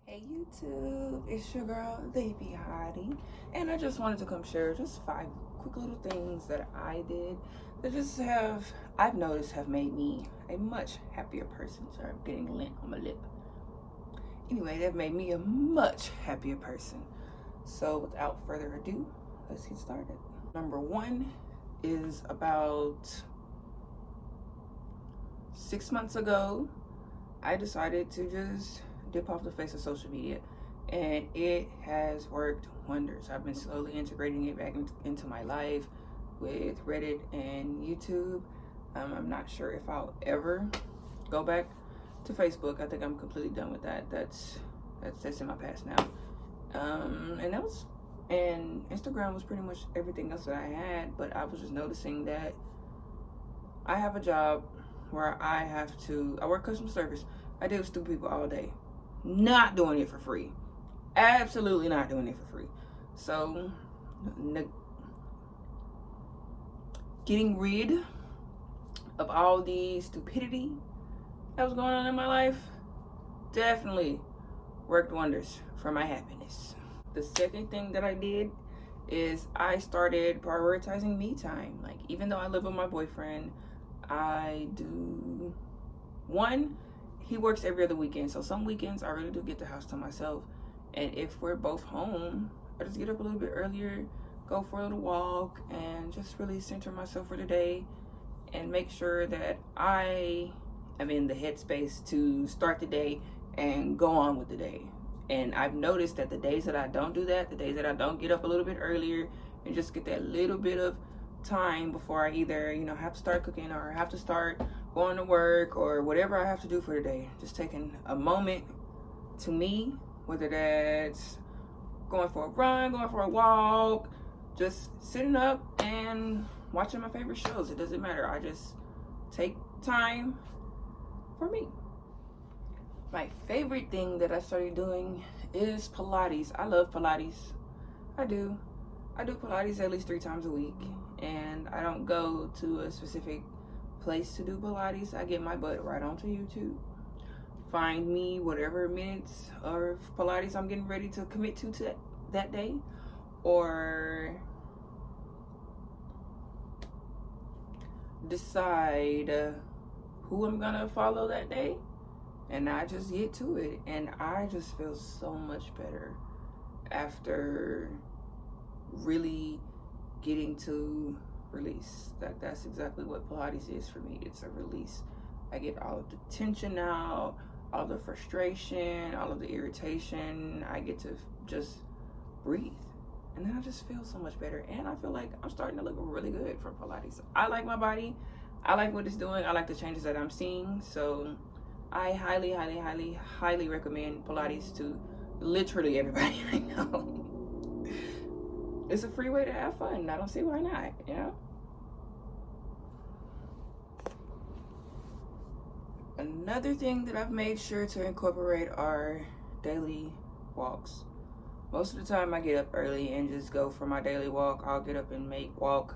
Hey YouTube, it's your girl, Baby Hottie, and I just wanted to come share just 5 quick little things that I did that I've noticed have made me a much happier person. Sorry, I'm getting lint on my lip. Anyway, they've made me a much happier person. So without further ado, let's get started. Number one is about 6 months ago, I decided to just dip off the face of social media, and it has worked wonders. I've been slowly integrating it back into my life with Reddit and YouTube. I'm not sure if I'll ever go back to Facebook. I think I'm completely done with that. That's in my past now. And Instagram was pretty much everything else that I had, but I was just noticing that I have a job where I work customer service. I deal with stupid people all day. Not doing it for free. Absolutely not doing it for free. So, getting rid of all the stupidity that was going on in my life definitely worked wonders for my happiness. The second thing that I did is I started prioritizing me time. Like, even though I live with my boyfriend, he works every other weekend, so some weekends I really do get the house to myself. And if we're both home, I just get up a little bit earlier, go for a little walk, and just really center myself for the day and make sure that I am in the headspace to start the day and go on with the day. And I've noticed that the days that I don't do that, the days that I don't get up a little bit earlier and just get that little bit of time before I either, have to start cooking or have to start going to work or whatever I have to do for the day, just taking a moment to me, whether that's going for a run, going for a walk, just sitting up and watching my favorite shows. It doesn't matter. I just take time for me. My favorite thing that I started doing is Pilates. I love Pilates. I do Pilates at least 3 times a week, and I don't go to a specific place to do Pilates. I get my butt right onto YouTube, find me whatever minutes of Pilates I'm getting ready to commit to that day, or decide who I'm gonna follow that day, and I just get to it, and I just feel so much better after really getting to release. That's exactly what Pilates is for me. It's a release. I get all of the tension out, all the frustration, all of the irritation. I get to just breathe, and then I just feel so much better, and I feel like I'm starting to look really good for Pilates. I like my body. I like what it's doing. I like the changes that I'm seeing. So I highly, highly, highly, highly recommend Pilates to literally everybody I know. It's a free way to have fun. I don't see why not, Another thing that I've made sure to incorporate are daily walks. Most of the time I get up early and just go for my daily walk. I'll get up and walk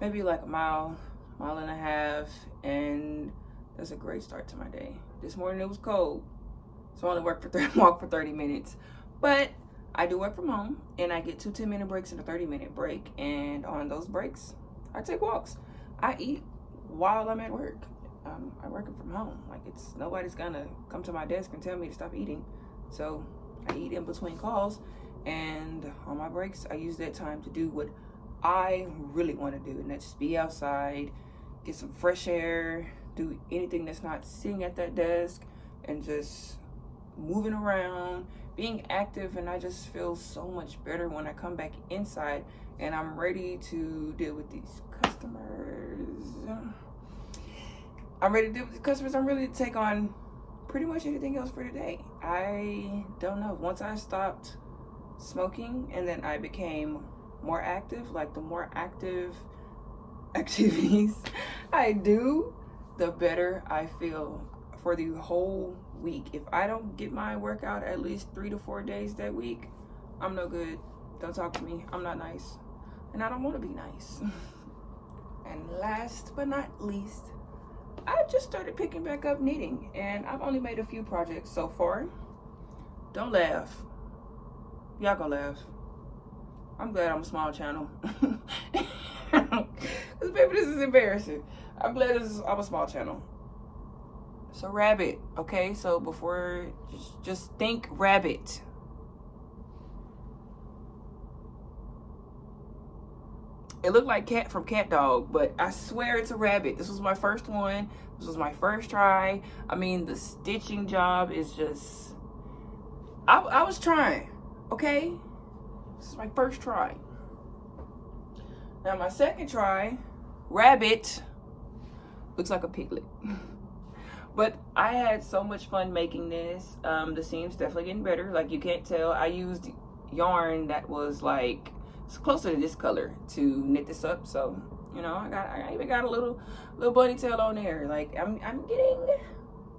maybe like a mile and a half, and that's a great start to my day. This morning it was cold, so I only walk for 30 minutes. But I do work from home, and I get 2 10-minute breaks and a 30-minute break. And on those breaks, I take walks. I eat while I'm at work. I'm working from home. Like, nobody's gonna come to my desk and tell me to stop eating. So I eat in between calls, and on my breaks, I use that time to do what I really want to do, and that's just be outside, get some fresh air, do anything that's not sitting at that desk, and just moving around, being active. And I just feel so much better when I come back inside and I'm ready to deal with these customers. I'm ready to deal with the customers. I'm ready to take on pretty much anything else for today. I don't know. Once I stopped smoking and then I became more active, like the more active activities I do, the better I feel for the whole week. If I don't get my workout at least 3 to 4 days that week, I'm no good. Don't talk to me. I'm not nice. And I don't want to be nice. And last but not least, I just started picking back up knitting, and I've only made a few projects so far. Don't laugh. Y'all gonna laugh. I'm glad I'm a small channel. Cause baby, this is embarrassing. I'm glad I'm a small channel. So rabbit, okay? So before, just think rabbit. It looked like cat from Cat Dog, but I swear it's a rabbit. This was my first one. This was my first try. I mean, the stitching job is just, I was trying, okay? This is my first try. Now my second try, rabbit, looks like a piglet. But I had so much fun making this. The seam's definitely getting better. Like you can't tell, I used yarn that was like, it's closer to this color to knit this up. So, you know, I even got a little bunny tail on there. Like I'm getting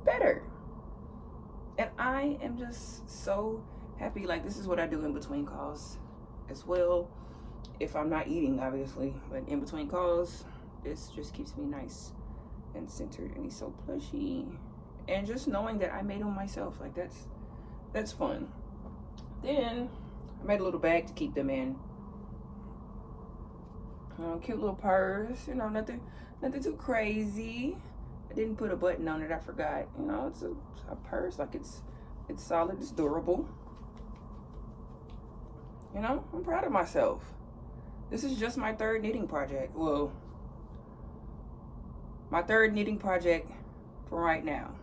better. And I am just so happy. Like this is what I do in between calls as well. If I'm not eating, obviously, but in between calls, this just keeps me nice and centered, and he's so plushy. And just knowing that I made him myself, like that's fun. Then I made a little bag to keep them in. Cute little purse, you know, nothing too crazy. I didn't put a button on it, I forgot. You know, it's a purse, like it's solid, it's durable. You know, I'm proud of myself. This is just my third knitting project. Well, my third knitting project for right now.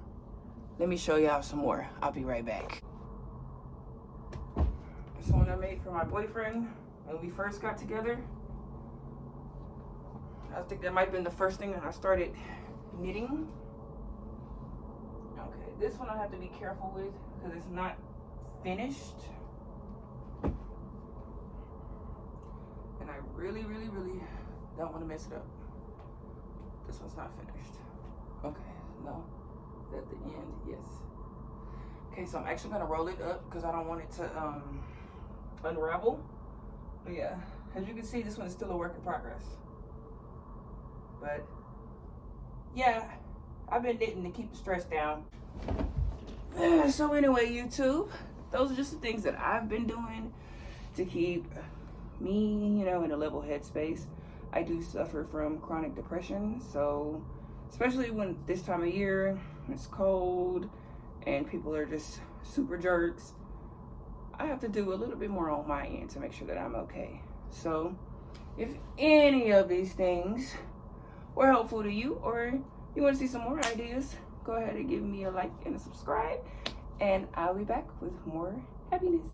Let me show y'all some more. I'll be right back. This one I made for my boyfriend when we first got together. I think that might have been the first thing that I started knitting. Okay, this one I have to be careful with because it's not finished. And I really don't want to mess it up. This one's not finished. Okay, no. Is that the end? Yes. Okay, so I'm actually gonna roll it up because I don't want it to unravel. But yeah, as you can see, this one is still a work in progress. But yeah, I've been knitting to keep the stress down. So anyway, YouTube, those are just the things that I've been doing to keep me, you know, in a level headspace. I do suffer from chronic depression, so especially when this time of year, it's cold and people are just super jerks, I have to do a little bit more on my end to make sure that I'm okay. So if any of these things were helpful to you, or you want to see some more ideas, go ahead and give me a like and a subscribe, and I'll be back with more happiness.